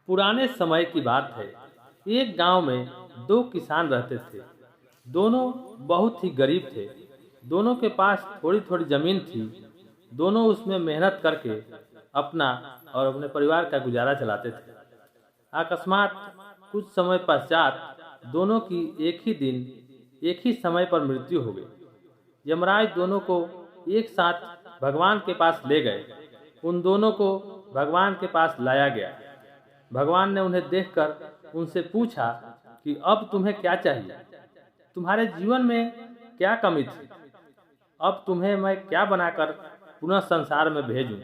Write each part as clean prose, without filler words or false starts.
पुराने समय की बात है। एक गांव में दो किसान रहते थे। दोनों बहुत ही गरीब थे। दोनों के पास थोड़ी थोड़ी जमीन थी। दोनों उसमें मेहनत करके अपना और अपने परिवार का गुजारा चलाते थे। अकस्मात कुछ समय पश्चात दोनों की एक ही दिन एक ही समय पर मृत्यु हो गई। यमराज दोनों को एक साथ भगवान के पास ले गए। उन दोनों को भगवान के पास लाया गया। भगवान ने उन्हें देखकर उनसे पूछा कि अब तुम्हें क्या चाहिए? तुम्हारे जीवन में क्या कमी थी? अब तुम्हें मैं क्या बनाकर पुनः संसार में भेजूं?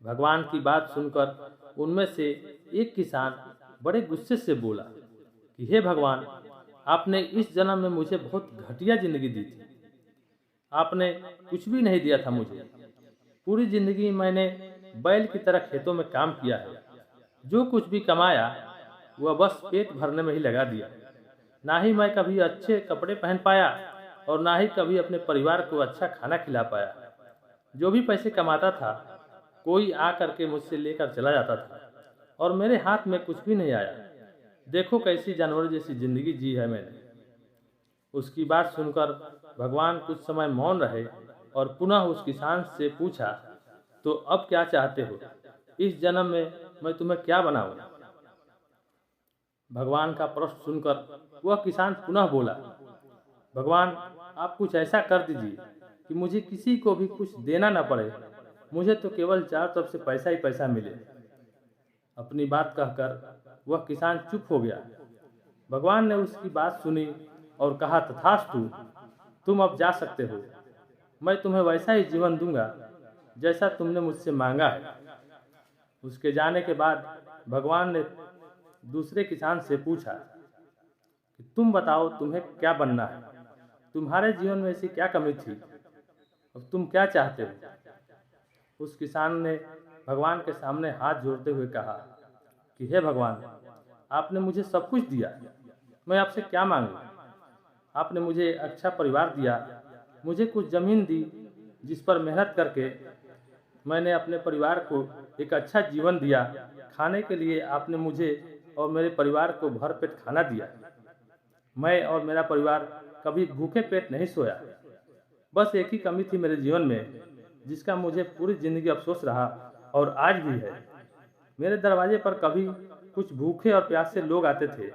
भगवान की बात सुनकर उनमें से एक किसान बड़े गुस्से से बोला कि हे भगवान, आपने इस जन्म में मुझे बहुत घटिया जिंदगी दी थी। आपने कुछ भी नहीं दिया था मुझे। पूरी जिंदगी मैंने बैल की तरह खेतों में काम किया है। जो कुछ भी कमाया वह बस पेट भरने में ही लगा दिया। ना ही मैं कभी अच्छे कपड़े पहन पाया और ना ही कभी अपने परिवार को अच्छा खाना खिला पाया। जो भी पैसे कमाता था कोई आ करके मुझसे लेकर चला जाता था और मेरे हाथ में कुछ भी नहीं आया। देखो कैसी जानवर जैसी जिंदगी जी है मैंने। उसकी बात सुनकर भगवान कुछ समय मौन रहे और पुनः उस किसान से पूछा, तो अब क्या चाहते हो? इस जन्म में मैं तुम्हें क्या बनाऊं? भगवान का प्रश्न सुनकर वह किसान पुनः बोला, भगवान, आप कुछ ऐसा कर दीजिए कि मुझे किसी को भी कुछ देना न पड़े। मुझे तो केवल चारों तरफ से पैसा ही पैसा मिले। अपनी बात कहकर वह किसान चुप हो गया। भगवान ने उसकी बात सुनी और कहा, तथास्तु, तुम अब जा सकते हो। मैं तुम्हें वैसा ही जीवन दूंगा जैसा तुमने मुझसे मांगा है। उसके जाने के बाद भगवान ने दूसरे किसान से पूछा कि तुम बताओ तुम्हें क्या बनना है? तुम्हारे जीवन में ऐसी क्या कमी थी और तुम क्या चाहते हो? उस किसान ने भगवान के सामने हाथ जोड़ते हुए कहा कि हे भगवान, आपने मुझे सब कुछ दिया। मैं आपसे क्या मांगूं? आपने मुझे अच्छा परिवार दिया, मुझे कुछ जमीन दी जिस पर मेहनत करके मैंने अपने परिवार को एक अच्छा जीवन दिया। खाने के लिए आपने मुझे और मेरे परिवार को भरपेट खाना दिया। मैं और मेरा परिवार कभी भूखे पेट नहीं सोया। बस एक ही कमी थी मेरे जीवन में जिसका मुझे पूरी जिंदगी अफसोस रहा और आज भी है। मेरे दरवाजे पर कभी कुछ भूखे और प्यासे लोग आते थे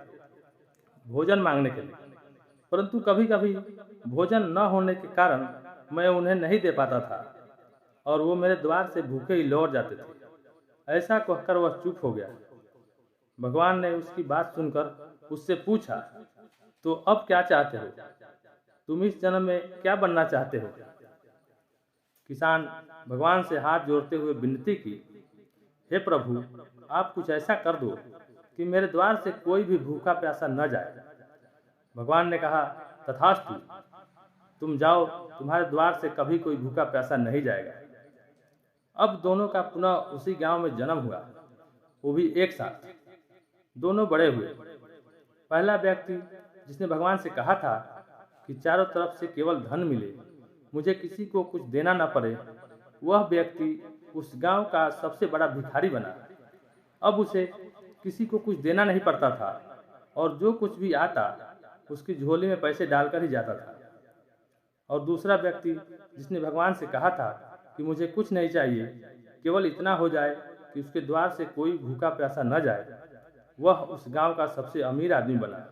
भोजन मांगने के लिए, परंतु कभी कभी भोजन न होने के कारण मैं उन्हें नहीं दे पाता था और वो मेरे द्वार से भूखे ही लौट जाते थे। ऐसा कहकर वह चुप हो गया। भगवान ने उसकी बात सुनकर उससे पूछा, तो अब क्या चाहते हो? तुम इस जन्म में क्या बनना चाहते हो? किसान भगवान से हाथ जोड़ते हुए विनती की, हे प्रभु, आप कुछ ऐसा कर दो कि मेरे द्वार से कोई भी भूखा प्यासा न जाए। भगवान ने कहा, तथास्तु, तुम जाओ, तुम्हारे द्वार से कभी कोई भूखा प्यासा नहीं जाएगा। अब दोनों का पुनः उसी गांव में जन्म हुआ, वो भी एक साथ। दोनों बड़े हुए। पहला व्यक्ति जिसने भगवान से कहा था कि चारों तरफ से केवल धन मिले, मुझे किसी को कुछ देना न पड़े, वह व्यक्ति उस गांव का सबसे बड़ा भिखारी बना। अब उसे किसी को कुछ देना नहीं पड़ता था और जो कुछ भी आता उसकी झोली में पैसे डालकर ही जाता था। और दूसरा व्यक्ति जिसने भगवान से कहा था कि मुझे कुछ नहीं चाहिए, केवल इतना हो जाए कि उसके द्वार से कोई भूखा प्यासा न जाए, वह उस गांव का सबसे अमीर आदमी बना।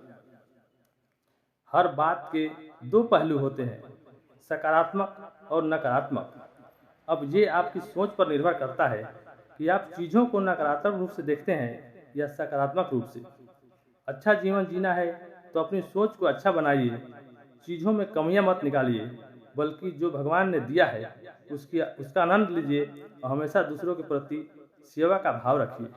हर बात के दो पहलू होते हैं, सकारात्मक और नकारात्मक। अब ये आपकी सोच पर निर्भर करता है कि आप चीज़ों को नकारात्मक रूप से देखते हैं या सकारात्मक रूप से। अच्छा जीवन जीना है तो अपनी सोच को अच्छा बनाइए, चीज़ों में कमियां मत निकालिए, बल्कि जो भगवान ने दिया है उसका आनंद लीजिए और हमेशा दूसरों के प्रति सेवा का भाव रखिए।